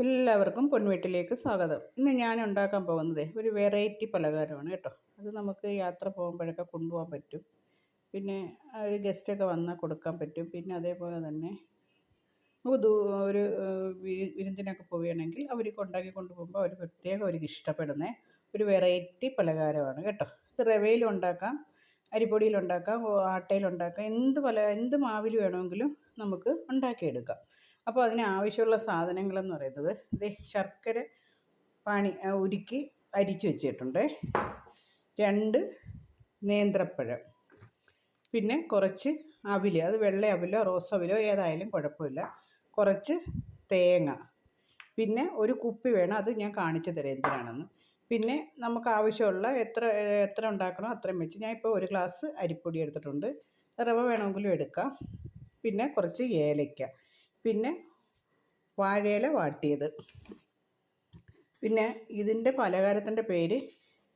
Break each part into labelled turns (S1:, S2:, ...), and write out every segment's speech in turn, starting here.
S1: എല്ലാവർക്കും പൊൻവീട്ടിലേക്ക് സ്വാഗതം. ഇന്ന് ഞാൻ ഉണ്ടാക്കാൻ പോകുന്നത് ഒരു വെറൈറ്റി പലഹാരമാണ് കേട്ടോ. അത് നമുക്ക് യാത്ര പോകുമ്പോഴൊക്കെ കൊണ്ടുപോകാൻ പറ്റും. പിന്നെ ഒരു ഗസ്റ്റൊക്കെ വന്നാൽ കൊടുക്കാൻ പറ്റും. പിന്നെ അതേപോലെ തന്നെ നമുക്ക് ഒരു വിരുന്നിനൊക്കെ പോവുകയാണെങ്കിൽ അവർക്ക് ഉണ്ടാക്കി കൊണ്ടുപോകുമ്പോൾ അവർ പ്രത്യേകം അവർക്ക് ഇഷ്ടപ്പെടുന്ന ഒരു വെറൈറ്റി പലഹാരമാണ് കേട്ടോ. ഇത് റവയിലുണ്ടാക്കാം, അരിപ്പൊടിയിലുണ്ടാക്കാം, ആട്ടയിലുണ്ടാക്കാം, എന്ത് മാവിൽ വേണമെങ്കിലും നമുക്ക് ഉണ്ടാക്കിയെടുക്കാം. അപ്പോൾ അതിന് ആവശ്യമുള്ള സാധനങ്ങളെന്ന് പറയുന്നത് ശർക്കര ഉരുക്കി അരിച്ച് വെച്ചിട്ടുണ്ട്, 2 നേന്ത്രപ്പഴം, പിന്നെ കുറച്ച് അവിൽ, അത് വെള്ള അവിലോ റോസ് അവിലോ ഏതായാലും കുഴപ്പമില്ല, കുറച്ച് തേങ്ങ, പിന്നെ ഒരു കുപ്പി വേണം, അത് ഞാൻ കാണിച്ചു തരാം എന്തിനാണെന്ന്. പിന്നെ നമുക്ക് ആവശ്യമുള്ള എത്ര ഉണ്ടാക്കണോ അത്രയും വെച്ച്, ഞാൻ ഇപ്പോൾ 1 ഗ്ലാസ് അരിപ്പൊടി എടുത്തിട്ടുണ്ട്, റവ വേണമെങ്കിലും എടുക്കാം, പിന്നെ കുറച്ച് ഏലയ്ക്ക, പിന്നെ വാഴയില വാട്ടിയത്. പിന്നെ ഇതിൻ്റെ പലഹാരത്തിൻ്റെ പേര്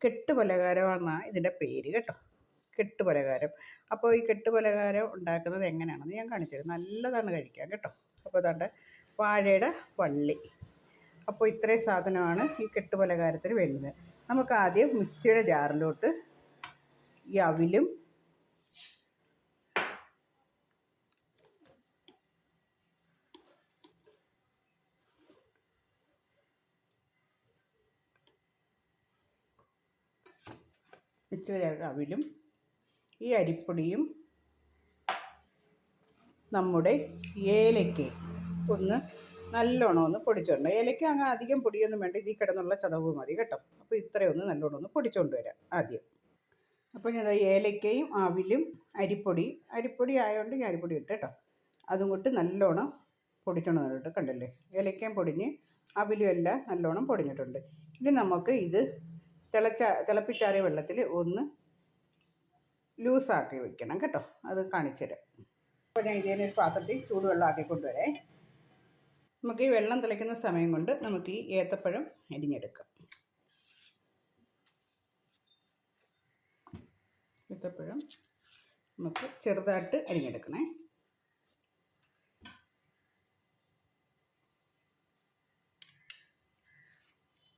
S1: കെട്ട് പലഹാരമാണെന്നാണ് ഇതിൻ്റെ പേര് കേട്ടോ, കെട്ട് പലഹാരം. അപ്പോൾ ഈ കെട്ട് പലഹാരം ഉണ്ടാക്കുന്നത് എങ്ങനെയാണെന്ന് ഞാൻ കാണിച്ചു തരാം. നല്ലതാണ് കഴിക്കാൻ കേട്ടോ. അപ്പോൾ അതാണ്ട് വാഴയുടെ വള്ളി. അപ്പോൾ ഇത്രയും സാധനമാണ് ഈ കെട്ട് പലഹാരത്തിന് വേണ്ടുന്നത്. നമുക്ക് ആദ്യം മിക്സിയുടെ ജാറിലോട്ട് ഈ അവിലും അവിലും ഈ അരിപ്പൊടിയും നമ്മുടെ ഏലയ്ക്കയും നല്ലോണം ഒന്ന് പൊടിച്ചുകൊണ്ട്, ഏലയ്ക്ക അങ്ങ് അധികം പൊടിയൊന്നും വേണ്ട, ഇതിൽ കിടന്നുള്ള ചതവ് മതി കേട്ടോ. അപ്പോൾ ഇത്രയൊന്ന് നല്ലോണം ഒന്ന് പൊടിച്ചുകൊണ്ട് വരാം ആദ്യം. അപ്പോൾ ഞാൻ ഏലയ്ക്കയും അവിലും അരിപ്പൊടി ആയതുകൊണ്ട് ഞാൻ അരിപ്പൊടി ഇട്ട് കേട്ടോ, അതും കൊണ്ട് നല്ലോണം പൊടിച്ചോണ്ട് നല്ലോട്ട് കണ്ടല്ലേ. ഏലയ്ക്കയും പൊടിഞ്ഞ് അവിലും എല്ലാം നല്ലോണം പൊടിഞ്ഞിട്ടുണ്ട്. ഇനി നമുക്ക് ഇത് തിളപ്പിച്ചാറിയ വെള്ളത്തിൽ ഒന്ന് ലൂസാക്കി വെക്കണം കേട്ടോ, അത് കാണിച്ചു തരാം. അപ്പോൾ ഞാൻ ഇതിനൊരു പാത്രത്തിൽ ചൂടുവെള്ളം ആക്കി കൊണ്ടുവരേ. നമുക്ക് ഈ വെള്ളം തിളയ്ക്കുന്ന സമയം കൊണ്ട് നമുക്ക് ഈ ഏത്തപ്പഴം അരിഞ്ഞെടുക്കാം. ഏത്തപ്പഴം നമുക്ക് ചെറുതായിട്ട് അരിഞ്ഞെടുക്കണേ.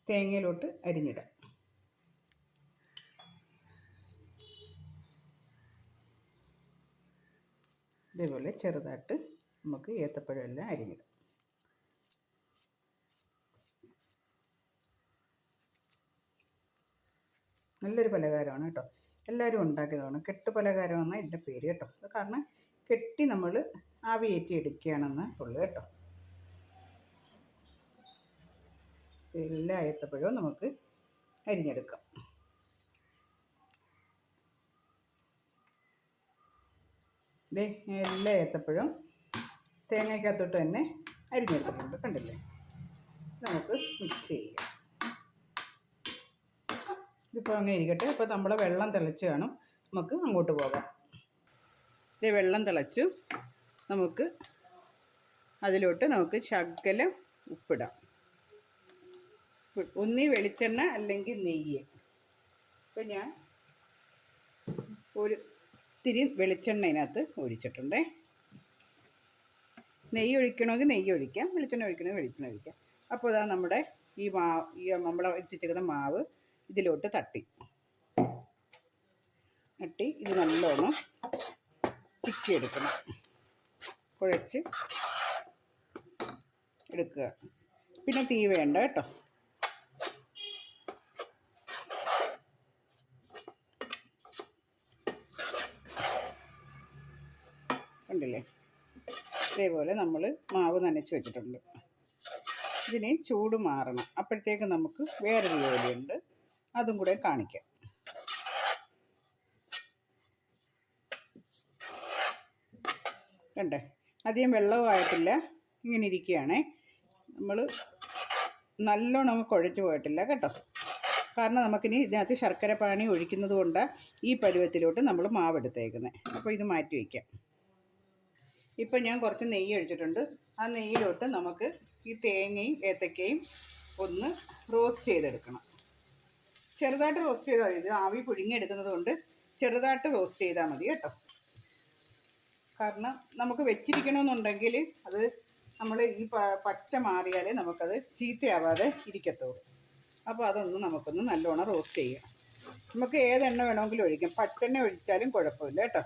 S1: തേങ്ങയിലോട്ട് അരിഞ്ഞിടാം. ഇതേപോലെ ചെറുതായിട്ട് നമുക്ക് ഏത്തപ്പഴം എല്ലാം അരിഞ്ഞിടാം. നല്ലൊരു പലഹാരമാണ് കേട്ടോ, എല്ലാവരും ഉണ്ടാക്കിയതാണ്. കെട്ട് പലഹാരമെന്നാണ് ഇതിൻ്റെ പേര് കേട്ടോ. അത് കാരണം കെട്ടി നമ്മൾ ആവിയേറ്റി എടുക്കുകയാണെന്ന് ഉള്ളു കേട്ടോ. എല്ലാ ഏത്തപ്പഴവും നമുക്ക് അരിഞ്ഞെടുക്കാം. എല്ലാ ഏത്തപ്പഴവും തേങ്ങയ്ക്കകത്തോട്ട് തന്നെ അരിഞ്ഞെടുത്തിട്ടുണ്ട് കണ്ടില്ലേ. നമുക്ക് മിക്സ് ചെയ്യാം. ഇതിപ്പോൾ അങ്ങനെ ഇരിക്കട്ടെ. അപ്പോൾ നമ്മൾ വെള്ളം തിളച്ച് കാണും, നമുക്ക് അങ്ങോട്ട് പോകാം. വെള്ളം തിളച്ചു, നമുക്ക് അതിലോട്ട് നമുക്ക് ശകലം ഉപ്പിടാം. ഒന്നീ വെളിച്ചെണ്ണ അല്ലെങ്കിൽ നെയ്യ്. അപ്പോൾ ഞാൻ ഇത്തിരി വെളിച്ചെണ്ണ ഇതിനകത്ത് ഒഴിച്ചിട്ടുണ്ടേ. നെയ്യ് ഒഴിക്കണമെങ്കിൽ നെയ്യ് ഒഴിക്കാം, വെളിച്ചെണ്ണ ഒഴിക്കണമെങ്കിൽ വെളിച്ചെണ്ണ ഒഴിക്കാം. അപ്പോൾ ഇതാ നമ്മുടെ ഈ നമ്മൾ വെച്ചിരിക്കുന്ന മാവ് ഇതിലോട്ട് തട്ടി ഇത് നല്ലോണം ചിക്കിയെടുക്കണം, കുഴച്ച് എടുക്കുക. പിന്നെ തീ വേണ്ട കേട്ടോ. കണ്ടില്ലേ, ഇതേപോലെ നമ്മൾ മാവ് നനച്ച് വെച്ചിട്ടുണ്ട്. ഇതിന് ചൂട് മാറണം, അപ്പോഴത്തേക്ക് നമുക്ക് വേറൊരു ജോലിയുണ്ട്, അതും കൂടെ കാണിക്കാം. കണ്ടേ, അധികം വെള്ളവും ആയിട്ടില്ല, ഇങ്ങനെ ഇരിക്കുകയാണേ. നമ്മൾ നല്ലോണം കുഴച്ച് പോയിട്ടില്ല കേട്ടോ. കാരണം നമുക്കിനി ഇതിനകത്ത് ശർക്കര പാനി ഒഴിക്കുന്നത് കൊണ്ട് ഈ പരുവത്തിലോട്ട് നമ്മൾ മാവെടുത്തേക്കുന്നത്. അപ്പോൾ ഇത് മാറ്റി വയ്ക്കാം. ഇപ്പം ഞാൻ കുറച്ച് നെയ്യ് ഒഴിച്ചിട്ടുണ്ട്. ആ നെയ്യിലോട്ട് നമുക്ക് ഈ തേങ്ങയും ഏത്തക്കയും ഒന്ന് റോസ്റ്റ് ചെയ്തെടുക്കണം. ചെറുതായിട്ട് റോസ്റ്റ് ചെയ്താൽ മതി, ഇത് ആവി പുഴുങ്ങിയെടുക്കുന്നത് കൊണ്ട് ചെറുതായിട്ട് റോസ്റ്റ് ചെയ്താൽ മതി കേട്ടോ. കാരണം നമുക്ക് വെച്ചിരിക്കണമെന്നുണ്ടെങ്കിൽ അത് നമ്മൾ ഈ പച്ച മാറിയാലേ നമുക്കത് ചീത്തയാവാതെ ഇരിക്കത്തുള്ളൂ. അപ്പോൾ അതൊന്ന് നമുക്കൊന്ന് നല്ലോണം റോസ്റ്റ് ചെയ്യാം. നമുക്ക് ഏതെണ്ണ വേണമെങ്കിലും ഒഴിക്കാം. പച്ചെണ്ണ ഒഴിച്ചാലും കുഴപ്പമില്ല കേട്ടോ.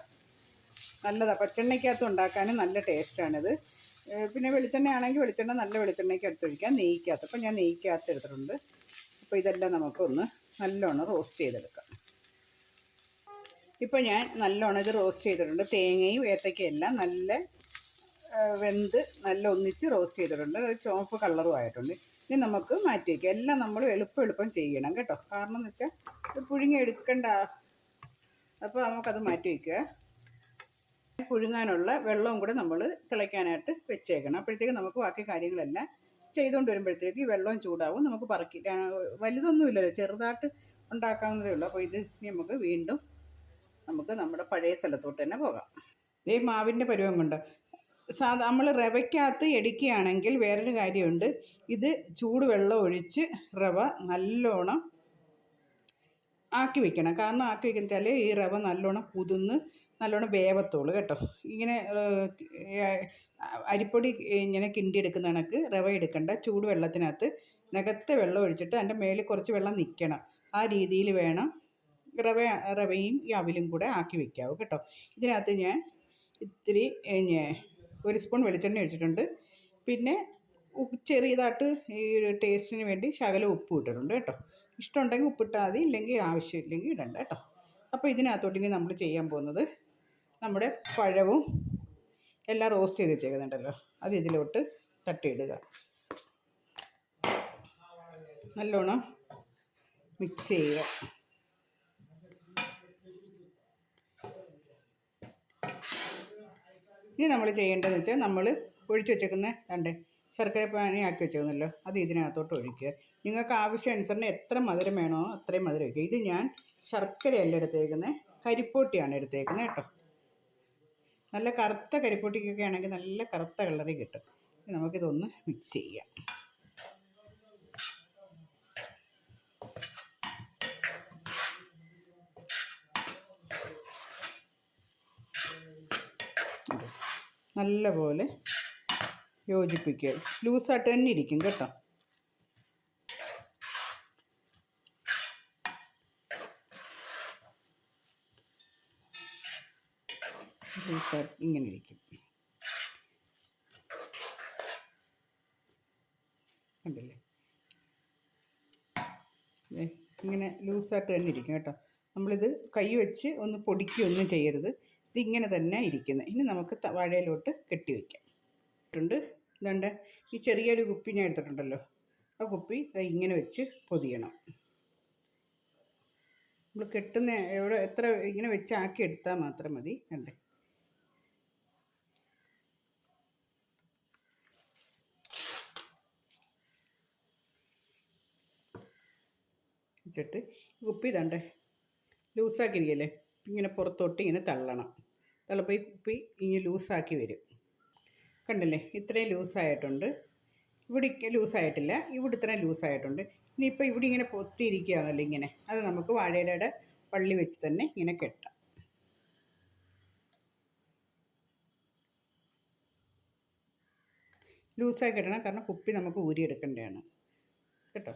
S1: നല്ലതാണ്, പച്ചെണ്ണയ്ക്കകത്ത് ഉണ്ടാക്കാനും നല്ല ടേസ്റ്റാണിത്. പിന്നെ വെളിച്ചെണ്ണ ആണെങ്കിൽ വെളിച്ചെണ്ണ നല്ല വെളിച്ചെണ്ണയ്ക്ക് എടുത്തൊഴിക്കാം. നെയ്ക്കകത്ത്, അപ്പോൾ ഞാൻ നെയ്ക്കകത്ത് എടുത്തിട്ടുണ്ട്. അപ്പോൾ ഇതെല്ലാം നമുക്കൊന്ന് നല്ലോണം റോസ്റ്റ് ചെയ്തെടുക്കാം. ഇപ്പോൾ ഞാൻ നല്ലോണം ഇത് റോസ്റ്റ് ചെയ്തിട്ടുണ്ട്. തേങ്ങയും ഏത്തയ്ക്കയും എല്ലാം നല്ല വെന്ത് നല്ല ഒന്നിച്ച് റോസ്റ്റ് ചെയ്തിട്ടുണ്ട്. ഒരു ചുവപ്പ് കളറും ആയിട്ടുണ്ട്. ഇനി നമുക്ക് മാറ്റി വയ്ക്കാം. എല്ലാം നമ്മൾ എളുപ്പം ചെയ്യണം കേട്ടോ. കാരണം എന്ന് വെച്ചാൽ പുഴുങ്ങി എടുക്കണ്ട. അപ്പോൾ നമുക്കത് മാറ്റി വയ്ക്കുക. പുഴുങ്ങാനുള്ള വെള്ളവും കൂടെ നമ്മൾ തിളയ്ക്കാനായിട്ട് വെച്ചേക്കണം. അപ്പോഴത്തേക്ക് നമുക്ക് ബാക്കി കാര്യങ്ങളെല്ലാം ചെയ്തുകൊണ്ട് വരുമ്പോഴത്തേക്ക് ഈ വെള്ളവും ചൂടാവും. നമുക്ക് വലുതൊന്നുമില്ലല്ലോ, ചെറുതായിട്ട് ഉണ്ടാക്കാവുന്നതേ ഉള്ളൂ. അപ്പോൾ ഇത് നമുക്ക് വീണ്ടും നമ്മുടെ പഴയ സ്ഥലത്തോട്ട് തന്നെ പോകാം. ഈ മാവിൻ്റെ പരുവം കൊണ്ട് നമ്മൾ റവയ്ക്കകത്ത് ഇടിക്കുകയാണെങ്കിൽ വേറൊരു കാര്യമുണ്ട്. ഇത് ചൂടുവെള്ളം ഒഴിച്ച് റവ നല്ലോണം ആക്കി വെക്കണം. കാരണം ആക്കി വെച്ചാൽ ഈ റവ നല്ലോണം കുതിർന്ന് നല്ലോണം വേവത്തുള്ളൂ കേട്ടോ. ഇങ്ങനെ അരിപ്പൊടി ഇങ്ങനെ കിണ്ടിയെടുക്കുന്ന കണക്ക് റവ എടുക്കണ്ട. ചൂടുവെള്ളത്തിനകത്ത് നികത്തെ വെള്ളം ഒഴിച്ചിട്ട് അതിൻ്റെ മേളിൽ കുറച്ച് വെള്ളം നിൽക്കണം. ആ രീതിയിൽ വേണം റവയും ഈ അവിലും കൂടെ ആക്കി വെക്കാവൂ കേട്ടോ. ഇതിനകത്ത് ഞാൻ ഇത്തിരി 1 സ്പൂൺ വെളിച്ചെണ്ണ ഒഴിച്ചിട്ടുണ്ട്. പിന്നെ ചെറിയതായിട്ട് ഈ ടേസ്റ്റിന് വേണ്ടി ശകലം ഉപ്പ് ഇട്ടിട്ടുണ്ട് കേട്ടോ. ഇഷ്ടമുണ്ടെങ്കിൽ ഉപ്പിട്ടാൽ മതി, ഇല്ലെങ്കിൽ ആവശ്യമില്ലെങ്കിൽ ഇടണ്ട കേട്ടോ. അപ്പോൾ ഇതിനകത്തോട്ട് ഇനി നമ്മൾ ചെയ്യാൻ പോകുന്നത് നമ്മുടെ പഴവും എല്ലാം റോസ്റ്റ് ചെയ്ത് വെച്ചേക്കുന്നുണ്ടല്ലോ, അത് ഇതിലോട്ട് തട്ടിയിടുക. നല്ലോണം മിക്സ് ചെയ്യുക. ഇനി നമ്മൾ ചെയ്യേണ്ടതെന്ന് വെച്ചാൽ നമ്മൾ ഒഴിച്ച് വെച്ചേക്കുന്ന ശർക്കര പാനി ആക്കി വെച്ചേക്കുന്നല്ലോ, അത് ഇതിനകത്തോട്ട് ഒഴിക്കുക. നിങ്ങൾക്ക് ആവശ്യാനുസരണം എത്ര മധുരം വേണോ അത്രയും മധുരം ഒഴിക്കുക. ഇത് ഞാൻ ശർക്കരയല്ല എടുത്തേക്കുന്നത്, കരിപ്പോട്ടിയാണ് എടുത്തേക്കുന്നത് കേട്ടോ. നല്ല കറുത്ത കരിപ്പോട്ടിക്കൊക്കെ ആണെങ്കിൽ നല്ല കറുത്ത കളറിൽ കിട്ടും. നമുക്കിതൊന്ന് മിക്സ് ചെയ്യാം. നല്ലപോലെ യോജിപ്പിക്കുക. ലൂസായിട്ട് തന്നെ ഇരിക്കും കേട്ടോ. ലൂസായിട്ട് ഇങ്ങനെ ഇരിക്കും, കണ്ടില്ലേ? ഇങ്ങനെ ലൂസായിട്ട് തന്നെ ഇരിക്കും കേട്ടോ. നമ്മളിത് കൈ വെച്ച് ഒന്ന് പൊടിക്കുകയൊന്നും ചെയ്യരുത്. ഇതിങ്ങനെ തന്നെ ഇരിക്കുന്നത്. ഇനി നമുക്ക് വാഴയിലോട്ട് കെട്ടി വയ്ക്കാം. ഇതുണ്ട്, ഈ ചെറിയൊരു കുപ്പി ഞാൻ എടുത്തിട്ടുണ്ടല്ലോ, ആ കുപ്പി ഇങ്ങനെ വെച്ച് പൊതിയണം. നമ്മൾ കെട്ടുന്ന എത്ര ഇങ്ങനെ വെച്ച് ആക്കി എടുത്താൽ മാത്രം മതി. കണ്ടേ, വെച്ചിട്ട് കുപ്പി ഇതണ്ടേ ലൂസാക്കിയിരിക്കല്ലേ, ഇങ്ങനെ പുറത്തോട്ട് ഇങ്ങനെ തള്ളണം. തള്ളപ്പോൾ ഈ കുപ്പി ഇങ്ങനെ ലൂസാക്കി വരും. കണ്ടില്ലേ, ഇത്രയും ലൂസായിട്ടുണ്ട്. ഇവിടെ ലൂസായിട്ടില്ല, ഇവിടെ ഇത്രയും ലൂസായിട്ടുണ്ട്. ഇനിയിപ്പോൾ ഇവിടെ ഇങ്ങനെ പൊത്തിയിരിക്കുകയാണല്ലോ ഇങ്ങനെ, അത് നമുക്ക് വാഴയിലയുടെ വള്ളി വെച്ച് തന്നെ ഇങ്ങനെ കെട്ടാം. ലൂസായി കെട്ടണം, കാരണം കുപ്പി നമുക്ക് ഊരിയെടുക്കേണ്ടതാണ് കേട്ടോ.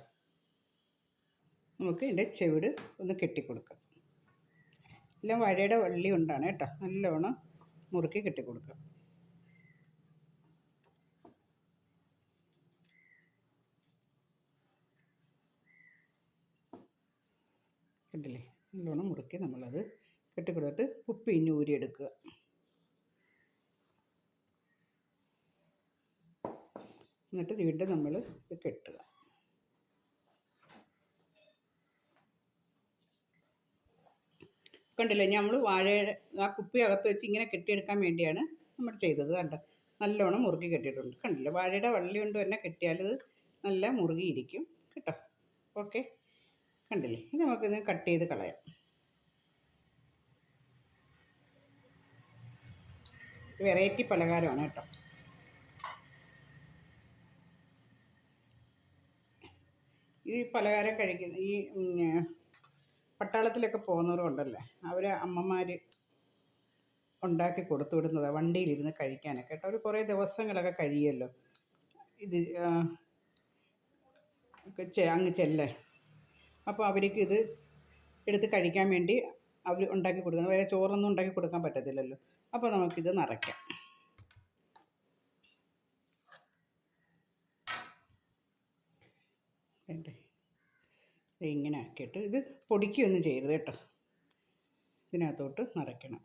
S1: നമുക്ക് ഇതിൻ്റെ ചെവിട് ഒന്ന് കെട്ടിക്കൊടുക്കാം. എല്ലാം വാഴയുടെ വള്ളി കൊണ്ടാണ് കേട്ടോ. നല്ലോണം മുറുക്കി കെട്ടിക്കൊടുക്കാം. കണ്ടില്ലേ, നല്ലോണം മുറുക്കി നമ്മളത് കെട്ടിക്കൊടുത്തിട്ട് കുപ്പി ഇനി ഊരിയെടുക്കുക. എന്നിട്ട് വീണ്ടും നമ്മൾ ഇത് കെട്ടുക. കണ്ടില്ലേ, നമ്മൾ വാഴയുടെ ആ കുപ്പി അകത്ത് വെച്ച് ഇങ്ങനെ കെട്ടിയെടുക്കാൻ വേണ്ടിയാണ് നമ്മൾ ചെയ്തത്. കണ്ട, നല്ലോണം മുറുക്കി കെട്ടിയിട്ടുണ്ട്. കണ്ടില്ലേ, വാഴയുടെ വള്ളി കൊണ്ട് തന്നെ കെട്ടിയാൽ നല്ല മുറുകിയിരിക്കും കേട്ടോ. ഓക്കെ, കണ്ടില്ലേ, ഇത് നമുക്കിത് കട്ട് ചെയ്ത് കളയാം. വെറൈറ്റി പലഹാരമാണ് കേട്ടോ. ഈ പലഹാരം കഴിക്കുന്ന ഈ പട്ടാളത്തിലൊക്കെ പോകുന്നവരും ഉണ്ടല്ലേ, അവർ അമ്മമാർ ഉണ്ടാക്കി കൊടുത്തു വിടുന്നതാണ് വണ്ടിയിലിരുന്ന് കഴിക്കാനൊക്കെ കേട്ടോ. ഒരു കുറേ ദിവസങ്ങളൊക്കെ കഴിയുമല്ലോ ഇത് അങ്ങ് ചെല്ലേ. അപ്പോൾ അവർക്ക് ഇത് എടുത്ത് കഴിക്കാൻ വേണ്ടി അവർ ഉണ്ടാക്കി കൊടുക്കുന്നത്. വേറെ ചോറൊന്നും ഉണ്ടാക്കി കൊടുക്കാൻ പറ്റത്തില്ലല്ലോ. അപ്പോൾ നമുക്കിത് നിറയ്ക്കാം. ഇങ്ങനെ ആക്കിയിട്ട് ഇത് പൊടിക്കുകയൊന്നും ചെയ്യരുത് കേട്ടോ. ഇതിനകത്തോട്ട് നിറയ്ക്കണം.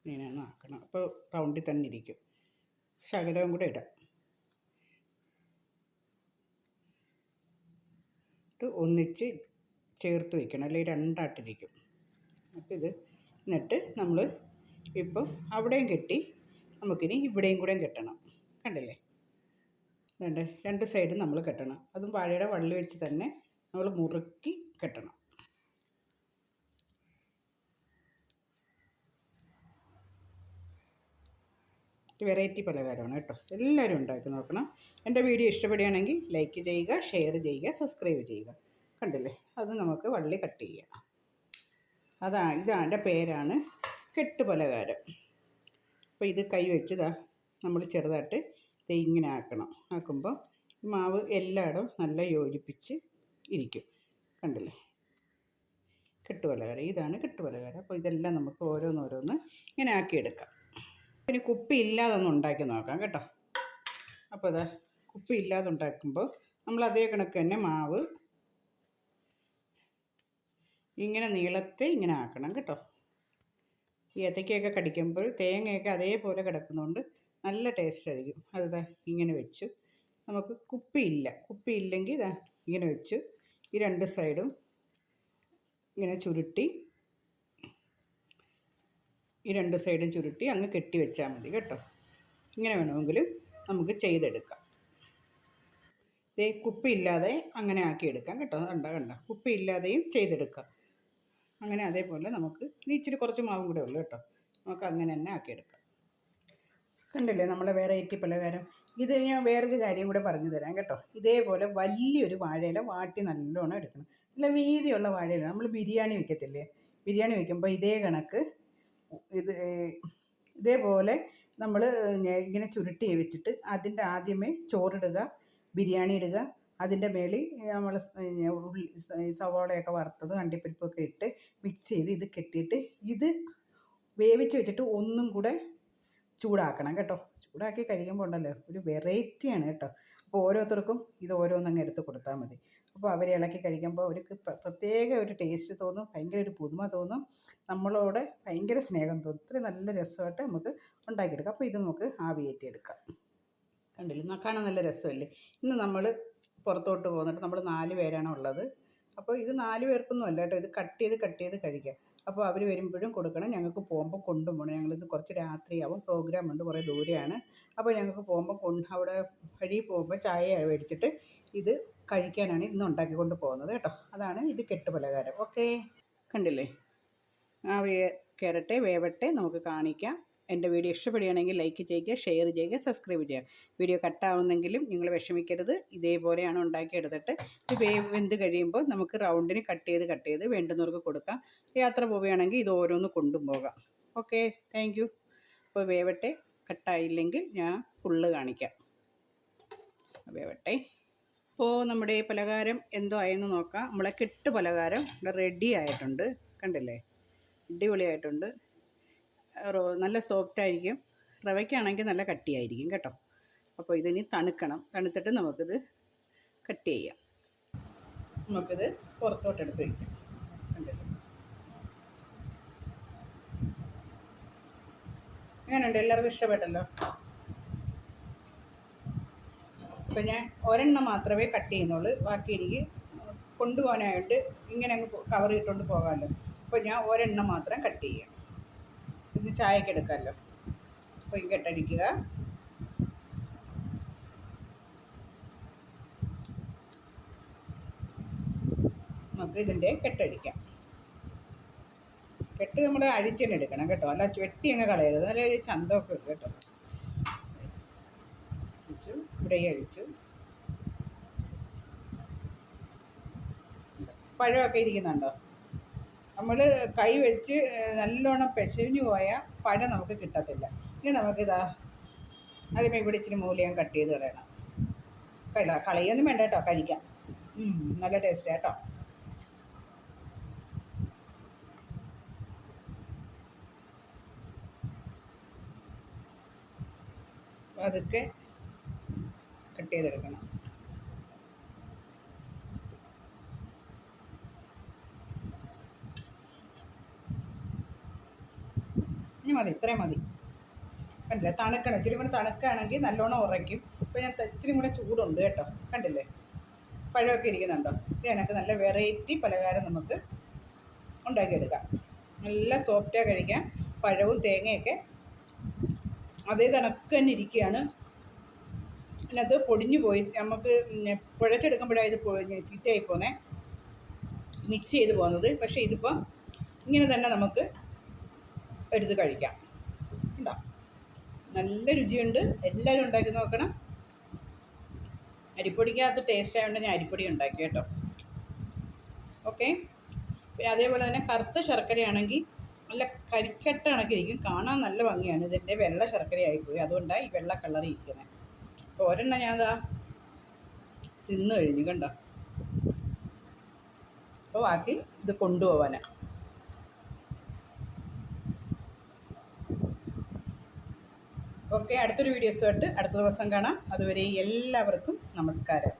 S1: ഇങ്ങനെ ആക്കണം. അപ്പോൾ റൗണ്ടിൽ തന്നെ ഇരിക്കും. ശകലവും കൂടെ ഇടാം. ഒന്നിച്ച് ചേർത്ത് വയ്ക്കണം, അല്ലെങ്കിൽ രണ്ടായിട്ടിരിക്കും. അപ്പോൾ ഇത് എന്നിട്ട് നമ്മൾ ഇപ്പോൾ അവിടെയും കെട്ടി, നമുക്കിനി ഇവിടെയും കൂടെയും കെട്ടണം. കണ്ടില്ലേ? അതുകൊണ്ട് രണ്ട് സൈഡും നമ്മൾ കെട്ടണം. അതും വാഴയുടെ വള്ളി വെച്ച് തന്നെ നമ്മൾ മുറുക്കി കെട്ടണം. വെറൈറ്റി പലഹാരമാണ് കേട്ടോ. എല്ലാവരും ഉണ്ടാക്കി നോക്കണം. എൻ്റെ വീഡിയോ ഇഷ്ടപ്പെടുകയാണെങ്കിൽ ലൈക്ക് ചെയ്യുക, ഷെയർ ചെയ്യുക, സബ്സ്ക്രൈബ് ചെയ്യുക. കണ്ടില്ലേ? അത് നമുക്ക് വള്ളി കട്ട് ചെയ്യാം. ഇതാൻ്റെ പേരാണ് കെട്ടുപലഹാരം. അപ്പോൾ ഇത് കൈ വെച്ചതാ നമ്മൾ ചെറുതായിട്ട് ഇങ്ങനെ ആക്കുമ്പോൾ മാവ് എല്ലായിടവും നല്ല യോജിപ്പിച്ച് ഇരിക്കും. കണ്ടില്ലേ? കെട്ടുപലഹാരം. ഇതാണ് കെട്ടുപലഹാരം. അപ്പോൾ ഇതെല്ലാം നമുക്ക് ഓരോന്നോരോന്ന് ഇങ്ങനെ ആക്കിയെടുക്കാം. പിന്നെ കുപ്പി ഇല്ലാതെ ഒന്ന് ഉണ്ടാക്കി നോക്കാം കേട്ടോ. അപ്പോൾ ഇതാ കുപ്പി ഇല്ലാതെ ഉണ്ടാക്കുമ്പോൾ നമ്മൾ അതേ കണക്ക് തന്നെ മാവ് ഇങ്ങനെ നീളത്തെ ഇങ്ങനെ ആക്കണം കേട്ടോ. ഈ ഏത്തയ്ക്കയൊക്കെ കടിക്കുമ്പോൾ തേങ്ങയൊക്കെ അതേപോലെ കിടക്കുന്നതുകൊണ്ട് നല്ല ടേസ്റ്റ് ആയിരിക്കും. അത് ഇങ്ങനെ വെച്ചു. നമുക്ക് കുപ്പി ഇല്ലെങ്കിൽ ഇങ്ങനെ വെച്ചു ഈ രണ്ട് സൈഡും ഇങ്ങനെ ചുരുട്ടി, അങ്ങ് കെട്ടി വെച്ചാൽ മതി കേട്ടോ. ഇങ്ങനെ വേണമെങ്കിലും നമുക്ക് ചെയ്തെടുക്കാം. കുപ്പി ഇല്ലാതെ അങ്ങനെ ആക്കിയെടുക്കാം കേട്ടോ. കണ്ട കുപ്പി ഇല്ലാതെയും ചെയ്തെടുക്കാം. അങ്ങനെ അതേപോലെ നമുക്ക് ഇനി ഇച്ചിരി കുറച്ച് മാവും കൂടെ ഉള്ളൂ കേട്ടോ. നമുക്ക് അങ്ങനെ തന്നെ ആക്കിയെടുക്കാം. കണ്ടില്ലേ നമ്മളെ വെറൈറ്റി പലഹാരം. ഇത് ഞാൻ വേറൊരു കാര്യം കൂടെ പറഞ്ഞു തരാം കേട്ടോ. ഇതേപോലെ വലിയൊരു വാഴയില വാട്ടി നല്ലോണം എടുക്കണം. നല്ല വീതിയുള്ള വാഴയില. നമ്മൾ ബിരിയാണി വയ്ക്കത്തില്ലേ? ബിരിയാണി വയ്ക്കുമ്പോൾ ഇതേ കണക്ക് ഇതേപോലെ നമ്മൾ ഇങ്ങനെ ചുരുട്ടി വെച്ചിട്ട് അതിൻ്റെ ആദ്യമേ ചോറിടുക, ബിരിയാണി ഇടുക, അതിൻ്റെ മേളിൽ നമ്മൾ സവാളയൊക്കെ വറുത്തതും അണ്ടിപ്പരിപ്പൊക്കെ ഇട്ട് മിക്സ് ചെയ്ത് ഇത് കെട്ടിയിട്ട് ഇത് വേവിച്ച് വെച്ചിട്ട് ഒന്നും കൂടെ ചൂടാക്കണം കേട്ടോ. ചൂടാക്കി കഴിക്കുമ്പോൾ ഉണ്ടല്ലോ ഒരു വെറൈറ്റിയാണ് കേട്ടോ. അപ്പോൾ ഓരോരുത്തർക്കും ഇത് ഓരോന്നങ്ങ് എടുത്ത് കൊടുത്താൽ മതി. അപ്പോൾ അവർ ഇളക്കി കഴിക്കുമ്പോൾ അവർക്ക് പ്രത്യേക ഒരു ടേസ്റ്റ് തോന്നും, ഭയങ്കര ഒരു പുതുമ തോന്നും, നമ്മളോട് ഭയങ്കര സ്നേഹം തോന്നും. ഇത്രയും നല്ല രസമായിട്ട് നമുക്ക് ഉണ്ടാക്കിയെടുക്കാം. അപ്പോൾ ഇത് നമുക്ക് ആവിയേറ്റിയെടുക്കാം. കണ്ടില്ലേ? കാണാൻ നല്ല രസമല്ലേ? ഇന്ന് നമ്മൾ പുറത്തോട്ട് പോകുന്നിട്ട് നമ്മൾ 4 പേരാണ് ഉള്ളത്. അപ്പോൾ ഇത് 4 പേർക്കൊന്നും അല്ല കേട്ടോ. ഇത് കട്ട് ചെയ്ത് കഴിക്കാം. അപ്പോൾ അവർ വരുമ്പോഴും കൊടുക്കണം, ഞങ്ങൾക്ക് പോകുമ്പോൾ കൊണ്ടുപോകണം. ഞങ്ങളിത് കുറച്ച് രാത്രിയാവും, പ്രോഗ്രാം ഉണ്ട്, കുറേ ദൂരെയാണ്. അപ്പോൾ ഞങ്ങൾക്ക് പോകുമ്പോൾ അവിടെ വഴി പോകുമ്പോൾ ചായ മേടിച്ചിട്ട് ഇത് കഴിക്കാനാണ് ഇന്ന് ഉണ്ടാക്കിക്കൊണ്ട് പോകുന്നത് കേട്ടോ. അതാണ് ഇത് കെട്ടുപലഹാരം. ഓക്കെ, കണ്ടില്ലേ? കയറട്ടെ, വേവട്ടെ, നമുക്ക് കാണിക്കാം. എൻ്റെ വീഡിയോ ഇഷ്ടപ്പെടുകയാണെങ്കിൽ ലൈക്ക് ചെയ്യുക, ഷെയർ ചെയ്യുക, സബ്സ്ക്രൈബ് ചെയ്യുക. വീഡിയോ കട്ടാവുന്നെങ്കിലും നിങ്ങൾ വിഷമിക്കരുത്. ഇതേപോലെയാണ് ഉണ്ടാക്കിയെടുത്തിട്ട് ഇത് വെന്ത് കഴിയുമ്പോൾ നമുക്ക് റൗണ്ടിന് കട്ട് ചെയ്ത് വേണ്ടുന്നവർക്ക് കൊടുക്കാം. യാത്ര പോവുകയാണെങ്കിൽ ഇത് ഓരോന്ന് കൊണ്ടുപോകാം. Okay, thank you. അപ്പോൾ വേവട്ടെ. കട്ടായില്ലെങ്കിൽ ഞാൻ ഫുള്ള് കാണിക്കാം. വേവട്ടെ. അപ്പോൾ നമ്മുടെ പലഹാരം എന്തോ ആയെന്ന് നോക്കാം. നമ്മളെ കെട്ട് പലഹാരം റെഡി ആയിട്ടുണ്ട്. കണ്ടില്ലേ? അടിപൊളിയായിട്ടുണ്ട്. നല്ല സോഫ്റ്റായിരിക്കും. റവയ്ക്കാണെങ്കിൽ നല്ല കട്ടിയായിരിക്കും കേട്ടോ. അപ്പോൾ ഇതിനി തണുക്കണം. തണുത്തിട്ട് നമുക്കിത് കട്ട് ചെയ്യാം. നമുക്കിത് പുറത്തോട്ടെടുത്ത് വയ്ക്കാം. കണ്ടില്ലേ? എങ്ങനെയുണ്ട്? എല്ലാവർക്കും ഇഷ്ടപ്പെട്ടല്ലോ? അപ്പോൾ ഞാൻ ഒരെണ്ണം മാത്രമേ കട്ട് ചെയ്യുന്നുള്ളൂ. ബാക്കി എനിക്ക് കൊണ്ടുപോകാനായിട്ട് ഇങ്ങനെ അങ്ങ് കവർ ഇട്ടുകൊണ്ട് പോകാമല്ലോ. അപ്പോൾ ഞാൻ ഒരെണ്ണം മാത്രം കട്ട് ചെയ്യാം. ഇന്ന് ചായക്ക് എടുക്കാമല്ലോ. അപ്പോൾ ഈ കെട്ടടിക്കുക. നമുക്ക് ഇതിൻ്റെ കെട്ടടിക്കാം. കെട്ട് നമ്മൾ അഴിച്ചെന്നെ എടുക്കണം കേട്ടോ. അല്ല വെട്ടി അങ്ങ് കളയരുത്. നല്ല ചന്തമൊക്കെ ഉണ്ട് കേട്ടോ. അഴിച്ചു, ഇവിടെ അഴിച്ചു. പഴമൊക്കെ ഇരിക്കുന്നുണ്ടോ? നമ്മൾ കൈ വെച്ച് നല്ലോണം പിശഞ്ഞു പോയാൽ പഴം നമുക്ക് കിട്ടത്തില്ല. ഇനി നമുക്കിതാ ആദ്യമേ ഇവിടെ ഇച്ചിരി മൂലയും കട്ട് ചെയ്ത് കളയണം. കളയൊന്നും വേണ്ട കേട്ടോ, കഴിക്കാം. നല്ല ടേസ്റ്റ് കേട്ടോ. അതൊക്കെ കട്ട് ചെയ്തെടുക്കണം. ഇനി മതി, ഇത്രയും മതി. കണ്ടില്ലേ, തണുക്കണം. ഇച്ചിരി കൂടെ തണുക്കുകയാണെങ്കിൽ നല്ലോണം ഉറയ്ക്കും. ഇപ്പോൾ ഞാൻ ഇച്ചിരി കൂടെ ചൂടുണ്ട് കേട്ടോ. കണ്ടില്ലേ പഴമൊക്കെ ഇരിക്കുന്നുണ്ടോ? ഇത് കണക്ക് നല്ല വെറൈറ്റി പലഹാരം നമുക്ക് ഉണ്ടാക്കിയെടുക്കാം. നല്ല സോഫ്റ്റായി കഴിക്കാം. പഴവും തേങ്ങയൊക്കെ അതേ കണക്ക് തന്നെ ഇരിക്കുകയാണ്. അതിനകത്ത് പൊടിഞ്ഞു പോയി, നമുക്ക് കുഴച്ചെടുക്കുമ്പോഴാണ് ഇത് ചീത്തയായി പോകുന്നത്, മിക്സ് ചെയ്ത് പോകുന്നത്. പക്ഷേ ഇതിപ്പോൾ ഇങ്ങനെ തന്നെ നമുക്ക് എടുത്ത് കഴിക്കാം. ഉണ്ടോ? നല്ല രുചിയുണ്ട്. എല്ലാവരും ഉണ്ടാക്കി നോക്കണം. അരിപ്പൊടിക്കകത്ത് ടേസ്റ്റ് ആയതുകൊണ്ട് ഞാൻ അരിപ്പൊടി ഉണ്ടാക്കി കേട്ടോ. ഓക്കെ. പിന്നെ അതേപോലെ തന്നെ കറുത്ത ശർക്കരയാണെങ്കിൽ നല്ല കരിക്കട്ട കണക്കിരിക്കും, കാണാൻ നല്ല ഭംഗിയാണ്. ഇതിൻ്റെ വെള്ള ശർക്കരയായിപ്പോയി, അതുകൊണ്ടാണ് ഈ വെള്ള കളറിൽ ഇരിക്കുന്നത്. അപ്പോൾ ഒരെണ്ണം ഞാനതാ തിന്നു കഴിഞ്ഞു കണ്ടോ. അപ്പോൾ ബാക്കി ഇത് കൊണ്ടുപോകാനാണ്. ഓക്കെ, അടുത്തൊരു വീഡിയോസുമായിട്ട് അടുത്ത ദിവസം കാണാം. അതുവരെ എല്ലാവർക്കും നമസ്കാരം.